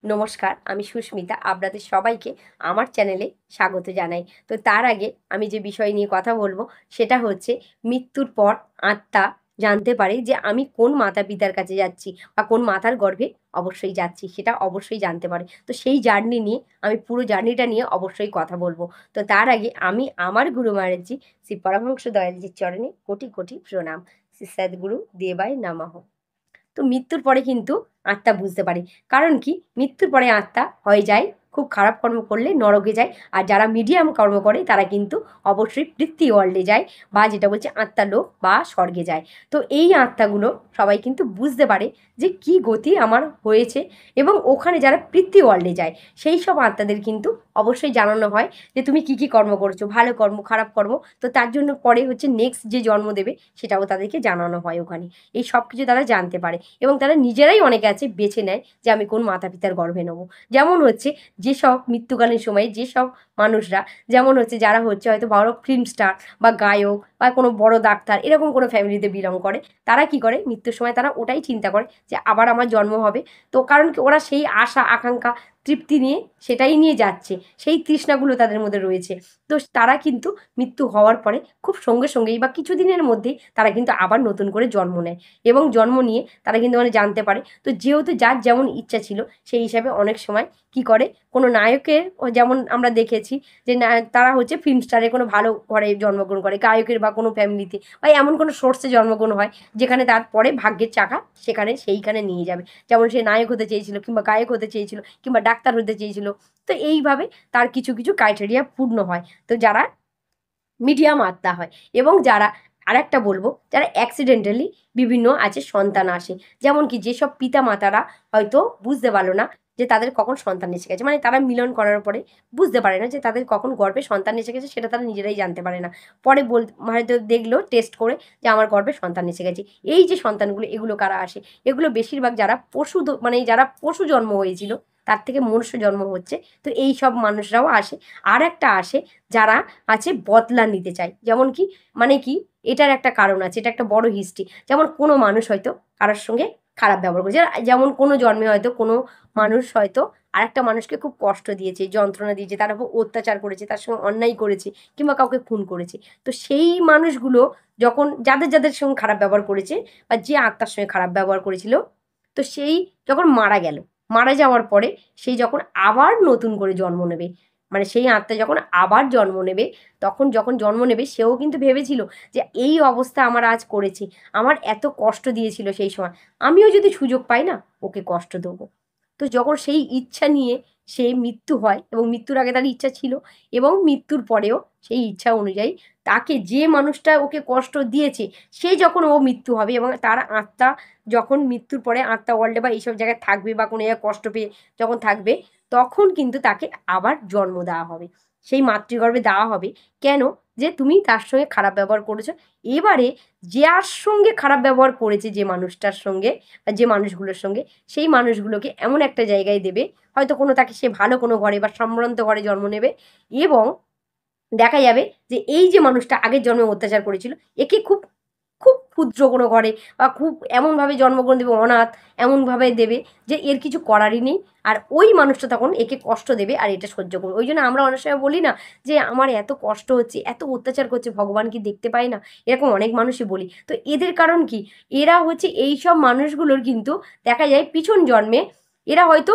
নমস্কার, আমি সুস্মিতা। আপনাদের সবাইকে আমার চ্যানেলে স্বাগত জানাই। তো তার আগে আমি যে বিষয় নিয়ে কথা বলবো সেটা হচ্ছে মৃত্যুর পর আত্মা জানতে পারে যে আমি কোন মাতা-পিতার কাছে যাচ্ছি বা কোন মাতার গর্ভে অবশ্যই যাচ্ছি, সেটা অবশ্যই জানতে পারে। তো সেই জার্নি নিয়ে আমি পুরো জার্নিটা নিয়ে অবশ্যই কথা বলবো। তো তার আগে আমি আমার গুরু মহারাজজি শ্রী পরমহংস দয়ালজির চরণে কোটি, কোটি প্রণাম। শ্রী সদ্গুরু দেবায় নমঃ। তো মৃত্যুর পরে কিন্তু আত্মা বুঝতে পারে। কারণ কি? মৃত্যুর পরে আত্মা হয় যায় খুব খারাপ কর্ম করলে নরকে যায়। আর যারা মিডিয়াম কর্ম করে তারা কিন্তু অবশ্যই পৃথ্বী ওয়ার্ল্ডে যায় বা যেটা বলছে আত্মালোক বা স্বর্গে যায়। তো এই আত্মাগুলো সবাই কিন্তু বুঝতে পারে যে কি গতি আমার হয়েছে এবং ওখানে যারা পৃথ্বী ওয়ার্ল্ডে যায় সেই সব আত্মাদের কিন্তু অবশ্যই জানানো হয় যে তুমি কি, কি কর্ম করেছো, ভালো কর্ম, খারাপ কর্ম। তো তার জন্য পরে হচ্ছে নেক্সট যে জন্ম দেবে সেটাও তাদেরকে জানানো হয় ওখানে। এই সব কিছু তারা জানতে পারে এবং তারা নিজেরাই অনেকে আছে বেছে নেয় যে আমি কোন মাতা পিতার গর্ভে নেবো। যেমন হচ্ছে যেসব মৃত্যুকালীন সময়ে যেসব মানুষরা, যেমন হচ্ছে যারা হচ্ছে হয়তো বড় ফিল্ম স্টার বা গায়ক বা কোনো বড় ডাক্তার এরকম কোনো ফ্যামিলিতে বিলং করে, তারা কি করে মৃত্যুর সময় তারা ওটাই চিন্তা করে যে আবার আমার জন্ম হবে। তো কারণ কি ওরা সেই আশা আকাঙ্ক্ষা তৃপ্তি নিয়ে সেটাই নিয়ে যাচ্ছে, সেই তৃষ্ণাগুলো তাদের মধ্যে রয়েছে। তো তারা কিন্তু মৃত্যু হওয়ার পরে খুব সঙ্গে সঙ্গেই বা কিছুদিনের মধ্যেই তারা কিন্তু আবার নতুন করে জন্ম নেয় এবং জন্ম নিয়ে তারা কিন্তু মানে জানতে পারে। তো যেহেতু যার যেমন ইচ্ছা ছিল সেই হিসাবে অনেক সময় কি করে কোনো নায়কের যেমন আমরা দেখেছি যে না তারা হচ্ছে ফিল্ম স্টারের কোনো ভালো ঘরে জন্মগ্রহণ করে, গায়কের বা কোনো ফ্যামিলিতে বা এমন কোনো সোর্সে জন্মগ্রহণ হয় যেখানে তারপরে ভাগ্যের চাকা সেখানে সেইখানে নিয়ে যাবে। যেমন সে নায়ক হতে চেয়েছিল কিংবা গায়ক হতে চেয়েছিল কিংবা ডাক্তার হতে চেয়েছিল। তো এইভাবে তার কিছু কিছু ক্রাইটেরিয়া পূর্ণ হয়। তো যারা মিডিয়াম আত্মা হয় এবং যারা আরেকটা বলবো যারা অ্যাক্সিডেন্টালি বিভিন্ন আছে সন্তান আসে। যেমন কি যেসব পিতা মাতারা হয়তো বুঝতে পারলো না যে তাদের কখন সন্তান এসে গেছে, মানে তারা মিলন করার পরে বুঝতে পারে না যে তাদের কখন গর্ভে সন্তান এসে গেছে, সেটা তারা নিজেরাই জানতে পারে না। পরে হয়তো দেখলো টেস্ট করে যে আমার গর্ভে সন্তান এসে গেছে। এই যে সন্তানগুলো এগুলো কারা আসে? এগুলো বেশিরভাগ যারা মানে যারা পশু জন্ম হয়েছিল তার থেকে মনুষ্য জন্ম হচ্ছে। তো এই সব মানুষরাও আসে। আর একটা আসে যারা আছে বদলা নিতে চায়। যেমন কি মানে কি এটার একটা কারণ আছে, এটা একটা বড় হিস্ট্রি। যেমন কোনো মানুষ হয়তো কারোর সঙ্গে খারাপ ব্যবহার করেছে। যেমন কোনো জন্মে হয়তো কোনো মানুষ হয়তো আরেকটা মানুষকে খুব কষ্ট দিয়েছে, যন্ত্রণা দিয়েছে, তার উপর অত্যাচার করেছে, তার সঙ্গে অন্যায় করেছে কিংবা কাউকে খুন করেছে। তো সেই মানুষগুলো যখন যাদের সঙ্গে খারাপ ব্যবহার করেছে বা যে আত্মার সঙ্গে খারাপ ব্যবহার করেছিল, তো সেই যখন মারা গেল, মারা যাওয়ার পরে সেই যখন আবার নতুন করে জন্ম নেবে, মানে সেই আত্মা যখন আবার জন্ম নেবে, তখন যখন জন্ম নেবে সেও কিন্তু ভেবেছিল যে এই অবস্থা আমার আজ করেছে, আমার এত কষ্ট দিয়েছিল সেই সময়, আমিও যদি সুযোগ পাই না ওকে কষ্ট দেবো। তো যখন সেই ইচ্ছা নিয়ে সে মৃত্যু হয় এবং মৃত্যুর আগে তার ইচ্ছা ছিল এবং মৃত্যুর পরেও সেই ইচ্ছা অনুযায়ী তাকে যে মানুষটা ওকে কষ্ট দিয়েছে সে যখন ও মৃত্যু হবে এবং তার আত্মা যখন মৃত্যুর পরে আত্মা ওয়ার্ল্ডে বা এইসব জায়গায় থাকবে বা কোনো জায়গায় কষ্ট পেয়ে যখন থাকবে, তখন কিন্তু তাকে আবার জন্ম দেওয়া হবে, সেই মাতৃগর্ভে দেওয়া হবে। কেন? যে তুমি তার সঙ্গে খারাপ ব্যবহার করেছো। এবারে যার সঙ্গে খারাপ ব্যবহার করেছে যে মানুষটার সঙ্গে বা যে মানুষগুলোর সঙ্গে, সেই মানুষগুলোকে এমন একটা জায়গায় দেবে, হয়তো কোনো তাকে সে ভালো কোনো ঘরে বা সম্ভ্রান্ত ঘরে জন্ম নেবে এবং দেখা যাবে যে এই যে মানুষটা আগের জন্মে অত্যাচার করেছিল একে খুব খুব ক্ষুদ্র কোনো ঘরে বা খুব এমনভাবে জন্মগ্রহণ দেবে অনাথ, এমনভাবে দেবে যে এর কিছু করারই নেই। আর ওই মানুষটা তখন একে কষ্ট দেবে আর এটা সহ্য করবে। ওই জন্য আমরা অনেক সময় বলি না যে আমার এত কষ্ট হচ্ছে, এত অত্যাচার করছে, ভগবান কি দেখতে পায় না? এরকম অনেক মানুষই বলি। তো এদের কারণ কি? এরা হচ্ছে এইসব মানুষগুলোর কিন্তু দেখা যায় পিছন জন্মে এরা হয়তো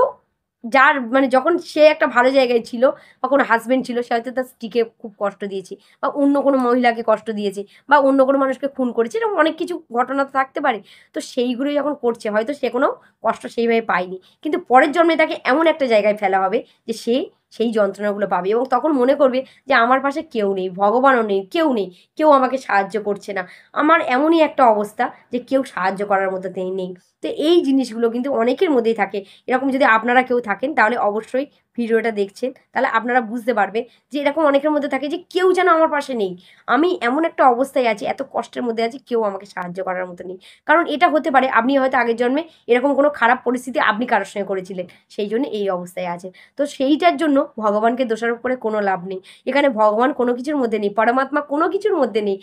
যার মানে যখন সে একটা ভালো জায়গায় ছিল বা কোনো হাসব্যান্ড ছিল সে হয়তো তার স্ত্রীকে খুব কষ্ট দিয়েছে বা অন্য কোনো মহিলাকে কষ্ট দিয়েছে বা অন্য কোনো মানুষকে খুন করেছে, এরকম অনেক কিছু ঘটনা তো থাকতে পারে। তো সেইগুলো যখন করছে হয়তো সে কোনো কষ্ট সেইভাবে পায়নি, কিন্তু পরের জন্মে তাকে এমন একটা জায়গায় ফেলা হবে যে সে সেই যন্ত্রণাগুলো পাবে এবং তখন মনে করবে যে আমার পাশে কেউ নেই, ভগবানও নেই, কেউ নেই, কেউ আমাকে সাহায্য করছে না, আমার এমনই একটা অবস্থা যে কেউ সাহায্য করার মতো নেই। তো এই জিনিসগুলো কিন্তু অনেকের মধ্যেই থাকে। এরকম যদি আপনারা কেউ থাকেন তাহলে অবশ্যই ভিডিওটা দেখছেন, তাহলে আপনারা বুঝতে পারবেন যে এরকম অনেকের মধ্যে থাকে যে কেউ যেন আমার পাশে নেই, আমি এমন একটা অবস্থায় আছি, এত কষ্টের মধ্যে আছি, কেউ আমাকে সাহায্য করার মতো নেই। কারণ এটা হতে পারে আপনি হয়তো আগের জন্মে এরকম কোনো খারাপ পরিস্থিতি আপনি কারোর সঙ্গে করেছিলেন, সেই জন্য এই অবস্থায় আছে। তো সেইটার জন্য ভগবানকে দোষারোপ করে কোনো লাভ নেই। এখানে ভগবান কোনো কিছুর মধ্যে নেই, পরমাত্মা কোনো কিছুর মধ্যে নেই।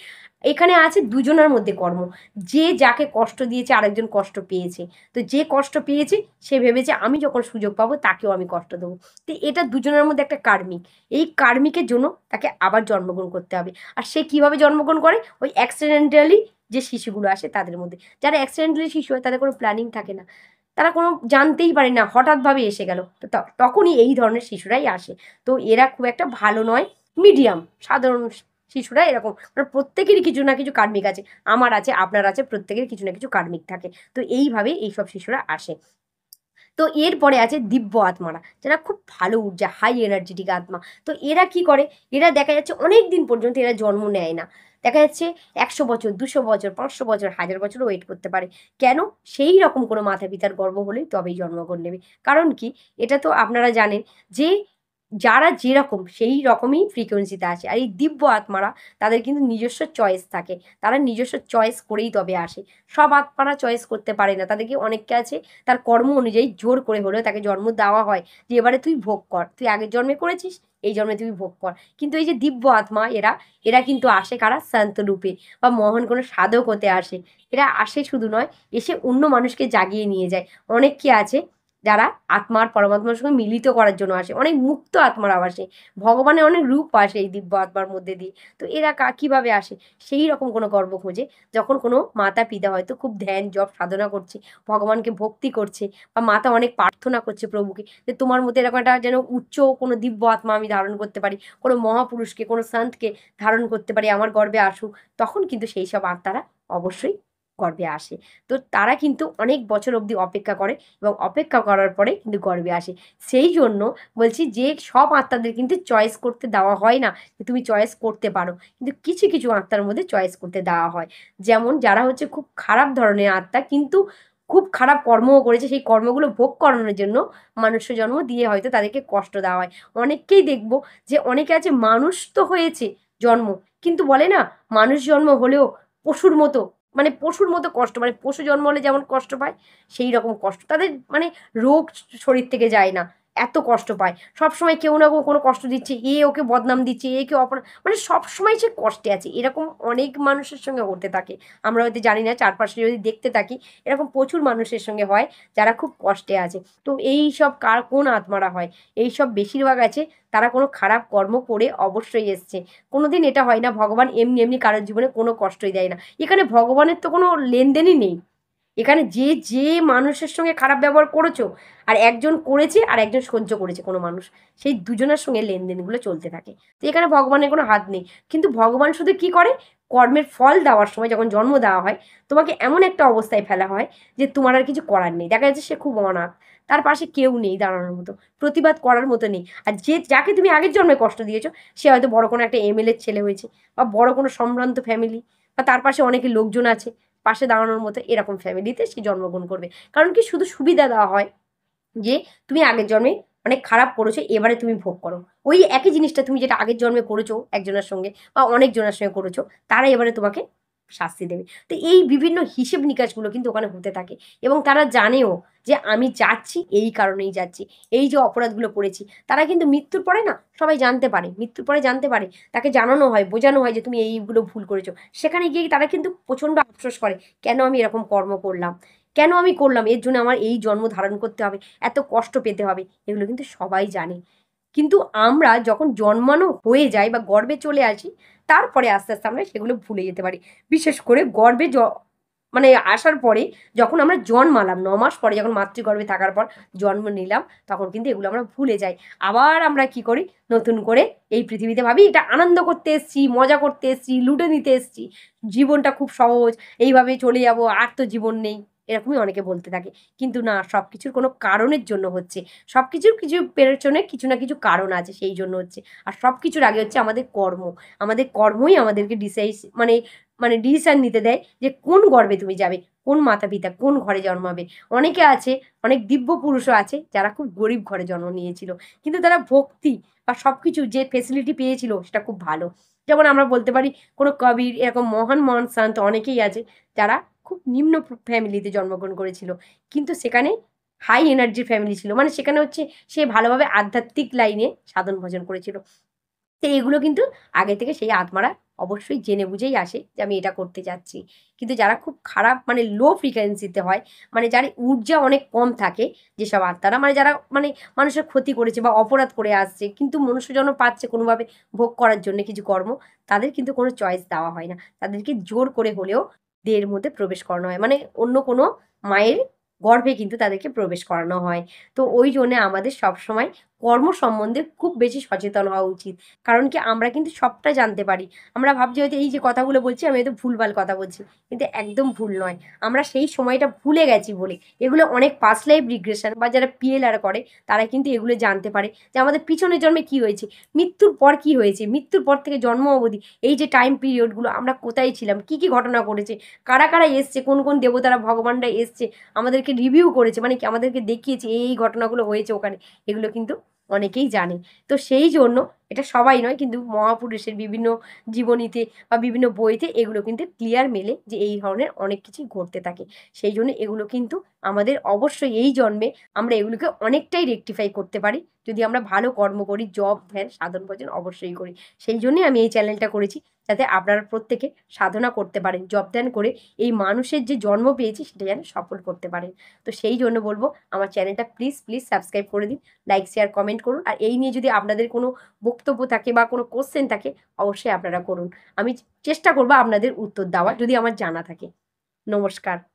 এখানে আছে দুজনের মধ্যে কর্ম, যে যাকে কষ্ট দিয়েছে আরেকজন কষ্ট পেয়েছে, তো যে কষ্ট পেয়েছে সে ভেবেছে আমি যখন সুযোগ পাবো তাকেও আমি কষ্ট দেবো। তো এটা দুজনের মধ্যে একটা কার্মিক, এই কার্মিকের জন্য তাকে আবার জন্মগ্রহণ করতে হবে। আর সে কিভাবে জন্মগ্রহণ করে, ওই অ্যাক্সিডেন্টালি যে শিশুগুলো আসে তাদের মধ্যে, যারা অ্যাক্সিডেন্টালি শিশু হয় তাদের কোনো প্ল্যানিং থাকে না, তারা কোনো জানতেই পারে না, হঠাৎভাবে এসে গেল, তো তখনই এই ধরনের শিশুরাই আসে। তো এরা খুব একটা ভালো নয়, মিডিয়াম সাধারণ শিশুরা এরকম, মানে প্রত্যেকেরই কিছু না কিছু কার্মিক আছে, আমার আছে, আপনার আছে, প্রত্যেকের কিছু না কিছু কার্মিক থাকে। তো এইভাবে এইসব শিশুরা আসে। তো এরপরে আছে দিব্য আত্মারা, যারা খুব ভালো ঊর্জা, হাই এনার্জেটিক আত্মা। তো এরা কি করে, এরা দেখা যাচ্ছে অনেক দিন পর্যন্ত এরা জন্ম নেয় না, দেখা যাচ্ছে 100 বছর, 200 বছর, 500 বছর, 1000 বছরও ওয়েট করতে পারে। কেন? সেই রকম কোনো মাতা পিতার গর্ভ হলেই তবেই জন্মগ্রহণ নেবে। কারণ কি, এটা তো আপনারা জানেন যে যারা যেরকম সেই রকমই ফ্রিকোয়েন্সিতে আসে। আর এই দিব্য আত্মারা, তাদের কিন্তু নিজস্ব চয়েস থাকে, তারা নিজস্ব চয়েস করেই তবে আসে। সব আত্মারা চয়েস করতে পারে না, তাদেরকে অনেককে আছে তার কর্ম অনুযায়ী জোর করে হলেও তাকে জন্ম দেওয়া হয়, যে এবারে তুই ভোগ কর, তুই আগের জন্মে করেছিস, এই জন্মে তুই ভোগ কর। কিন্তু এই যে দিব্য আত্মা, এরা এরা কিন্তু আসে কারা, শান্ত রূপে বা মহান কোনো সাধক হতে আসে। এরা আসে শুধু নয়, এসে অন্য মানুষকে জাগিয়ে নিয়ে যায়। অনেক কি আছে যারা আত্মার পরমাত্মার সঙ্গে মিলিত করার জন্য আসে, অনেক মুক্ত আত্মারাও আসে, ভগবানের অনেক রূপ আসে এই দিব্য আত্মার মধ্যে দিয়ে। তো এরা কীভাবে আসে, সেই রকম কোনো গর্ব খোঁজে, যখন কোনো মাতা পিতা হয়তো খুব ধ্যান জপ সাধনা করছে, ভগবানকে ভক্তি করছে, বা মাতা অনেক প্রার্থনা করছে প্রভুকে, যে তোমার মধ্যে এরকম একটা যেন উচ্চ কোনো দিব্য আত্মা আমি ধারণ করতে পারি, কোনো মহাপুরুষকে, কোনো সন্তকে ধারণ করতে পারি, আমার গর্বে আসুক, তখন কিন্তু সেই সব আত্মারা অবশ্যই গর্বে আসে। তো তারা কিন্তু অনেক বছর অবধি অপেক্ষা করে, এবং অপেক্ষা করার পরে কিন্তু গর্বে আসে। সেই জন্য বলছি যে সব আত্মাদের কিন্তু চয়েস করতে দেওয়া হয় না, যে তুমি চয়েস করতে পারো, কিন্তু কিছু কিছু আত্মার মধ্যে চয়েস করতে দেওয়া হয়। যেমন যারা হচ্ছে খুব খারাপ ধরনের আত্মা, কিন্তু খুব খারাপ কর্মও করেছে, সেই কর্মগুলো ভোগ করানোর জন্য মানুষ্য জন্ম দিয়ে হয়তো তাদেরকে কষ্ট দেওয়া হয়। অনেককেই দেখবো যে অনেকে আছে মানুষ তো হয়েছে জন্ম, কিন্তু বলে না, মানুষ জন্ম হলেও পশুর মতো, মানে পশুর মতো কষ্ট, মানে পশু জন্ম হলে যেমন কষ্ট পায় সেই রকম কষ্ট তাদের, মানে রোগ শরীর থেকে যায় না, এত কষ্ট পায়। সবসময় কেউ না কেউ কোনো কষ্ট দিচ্ছে, এ ওকে বদনাম দিচ্ছে, এ কেউ মানে সবসময় সে কষ্টে আছে, এরকম অনেক মানুষের সঙ্গে হতে থাকে। আমরা হয়তো জানি না, চারপাশে যদি দেখতে থাকি এরকম প্রচুর মানুষের সঙ্গে হয় যারা খুব কষ্টে আছে। তো এই সব কোন আত্মারা হয়, এই সব বেশিরভাগ আছে তারা কোনো খারাপ কর্ম করে অবশ্যই এসছে। কোনোদিন এটা হয় না ভগবান এমনি এমনি কারোর জীবনে কোনো কষ্টই দেয় না। এখানে ভগবানের তো কোনো লেনদেনই নেই। এখানে যে মানুষের সঙ্গে খারাপ ব্যবহার করেছো, আর একজন করেছে আর একজন সহ্য করেছে কোনো মানুষ, সেই দুজনের সঙ্গে লেনদেনগুলো চলতে থাকে। তো এখানে ভগবানের কোনো হাত নেই। কিন্তু ভগবান শুধু কি করে, কর্মের ফল দেওয়ার সময় যখন জন্ম দেওয়া হয়, তোমাকে এমন একটা অবস্থায় ফেলা হয় যে তোমার আর কিছু করার নেই। দেখা যাচ্ছে সে খুব অনাথ, তার পাশে কেউ নেই দাঁড়ানোর মতো, প্রতিবাদ করার মতো নেই। আর যাকে তুমি আগের জন্মে কষ্ট দিয়েছো, সে হয়তো বড় কোনো একটা এমএলএর ছেলে হয়েছে, বা বড় কোনো সম্ভ্রান্ত ফ্যামিলি, বা তার পাশে অনেকে লোকজন আছে পাশে দাঁড়ানোর মতো, এরকম ফ্যামিলিতে সে জন্মগ্রহণ করবে। কারণ কি, শুধু সুবিধা দেওয়া হয় যে তুমি আগের জন্মে অনেক খারাপ করেছো, এবারে তুমি ভোগ করো। ওই একই জিনিসটা তুমি যেটা আগের জন্মে করেছো একজনের সঙ্গে বা অনেকজনের সঙ্গে করেছো, তারা এবারে তোমাকে শাস্তি দেবে। তো এই বিভিন্ন হিসেব নিকাশগুলো কিন্তু ওখানে হতে থাকে, এবং তারা জানেও যে আমি যাচ্ছি এই কারণেই যাচ্ছি। এই যে অপরাধগুলো করেছি, তারা কিন্তু মৃত্যুর পরে না সবাই জানতে পারে, মৃত্যুর পরে জানতে পারে, তাকে জানানো হয়, বোঝানো হয় যে তুমি এইগুলো ভুল করেছো। সেখানে গিয়ে তারা কিন্তু প্রচণ্ড আফসোস করে, কেন আমি এরকম কর্ম করলাম, কেন আমি করলাম, এর জন্য আমার এই জন্ম ধারণ করতে হবে, এত কষ্ট পেতে হবে, এগুলো কিন্তু সবাই জানে। কিন্তু আমরা যখন জন্মানো হয়ে যাই বা গর্ভে চলে আসি, তারপরে আস্তে আস্তে আমরা সেগুলো ভুলে যেতে পারি। বিশেষ করে গর্ভে মানে আসার পরে, যখন আমরা জন্মালাম 9 মাস পরে, যখন মাতৃগর্ভে থাকার পর জন্ম নিলাম, তখন কিন্তু এগুলো আমরা ভুলে যাই। আবার আমরা কি করি, নতুন করে এই পৃথিবীতে ভাবি এটা আনন্দ করতে এসছি, মজা করতে এসছি, লুটে নিতে এসছি, জীবনটা খুব সহজ, এইভাবে চলে যাবো, আর তো জীবন নেই, এরকমই অনেকে বলতে থাকে। কিন্তু না, সব কিছুর কোনো কারণের জন্য হচ্ছে, সব কিছুর কিছু পেছনে কিছু না কিছু কারণ আছে, সেই জন্য হচ্ছে। আর সব কিছুর আগে হচ্ছে আমাদের কর্ম, আমাদের কর্মই আমাদেরকে মানে মানে ডিসিশন নিতে দেয় যে কোন গর্ভে তুমি যাবে, কোন মাতা পিতা কোন ঘরে জন্মাবে। অনেকে আছে, অনেক দিব্য পুরুষও আছে যারা খুব গরিব ঘরে জন্ম নিয়েছিল, কিন্তু তারা ভক্তি বা সব কিছু যে ফেসিলিটি পেয়েছিল সেটা খুব ভালো। যেমন আমরা বলতে পারি কোনো কবির, এরকম মহান মহান সন্ত অনেকেই আছে যারা খুব নিম্ন ফ্যামিলিতে জন্মগ্রহণ করেছিল, কিন্তু সেখানে হাই এনার্জির ফ্যামিলি ছিল, মানে সেখানে হচ্ছে সে ভালোভাবে আধ্যাত্মিক লাইনে সাধন ভজন করেছিল। তো এগুলো কিন্তু আগে থেকে সেই আত্মারা অবশ্যই জেনে বুঝেই আসে যে আমি এটা করতে যাচ্ছি। কিন্তু যারা খুব খারাপ মানে লো ফ্রিকোয়েন্সিতে হয়, মানে যার ঊর্জা অনেক কম থাকে, যেসব আত্মারা মানে যারা মানে মানুষের ক্ষতি করেছে বা অপরাধ করে আসছে কিন্তু মনুষ্যজন্ম পাচ্ছে কোনোভাবে ভোগ করার জন্য কিছু কর্ম, তাদের কিন্তু কোনো চয়েস দেওয়া হয় না। তাদেরকে জোর করে হলেও দেহের মধ্যে প্রবেশ করানো হয়। মানে অন্য কোনো মায়ের গর্ভে কিন্তু তাদেরকে প্রবেশ করানো হয়। তো ওই জন্যে আমাদের সবসময় কর্ম সম্বন্ধে খুব বেশি সচেতন হওয়া উচিত। কারণ কি আমরা কিন্তু সবটা জানতে পারি। আমরা ভাবছি হয়তো এই যে কথাগুলো বলছি আমি হয়তো ভুলভাল কথা বলছি। কিন্তু একদম ভুল নয়। আমরা সেই সময়টা ভুলে গেছি বলে এগুলো অনেক পাস্ট লাইফ রিগ্রেশন বা যারা পিএলআর করে তারা কিন্তু এগুলো জানতে পারে যে আমাদের পিছনের জন্মে কী হয়েছে, মৃত্যুর পর কী হয়েছে, মৃত্যুর পর থেকে জন্ম অবধি এই যে টাইম পিরিয়ডগুলো আমরা কোথায় ছিলাম, কী কী ঘটনা ঘটেছে, কারা কারা এসছে, কোন কোন দেবতারা ভগবানরা এসছে আমাদেরকে রিভিউ করেছে, মানে কি আমাদেরকে দেখিয়েছে এই ঘটনাগুলো হয়েছে ওখানে, এগুলো কিন্তু অনেকেই জানে। তো সেই জন্য এটা সবাই নয় কিন্তু মহাপুরুষের বিভিন্ন জীবনীতে বা বিভিন্ন বইতে এগুলো কিন্তু ক্লিয়ার মেলে যে এই ধরনের অনেক কিছুই ঘটতে থাকে। সেই জন্য এগুলো কিন্তু আমাদের অবশ্যই এই জন্মে আমরা এগুলোকে অনেকটাই রেকটিফাই করতে পারি যদি আমরা ভালো কর্ম করি, জপ, ধ্যান, সাধন ভজন অবশ্যই করি। সেই জন্যই আমি এই চ্যানেলটা করেছি যাতে আপনারা প্রত্যেকে সাধনা করতে পারেন, জপ ধ্যান করে এই মানুষের যে জন্ম পেয়েছি সেটা যেন সফল করতে পারেন। তো সেই জন্য বলব আমার চ্যানেলটা প্লিজ প্লিজ সাবস্ক্রাইব করে দিন, লাইক শেয়ার কমেন্ট করুন। আর এই নিয়ে যদি আপনাদের কোনো বক্তব্য থাকে বা কোনো কোশ্চেন থাকে অবশ্যই আপনারা করুন। আমি চেষ্টা করব আপনাদের উত্তর দেওয়ার যদি আমার জানা থাকে। নমস্কার।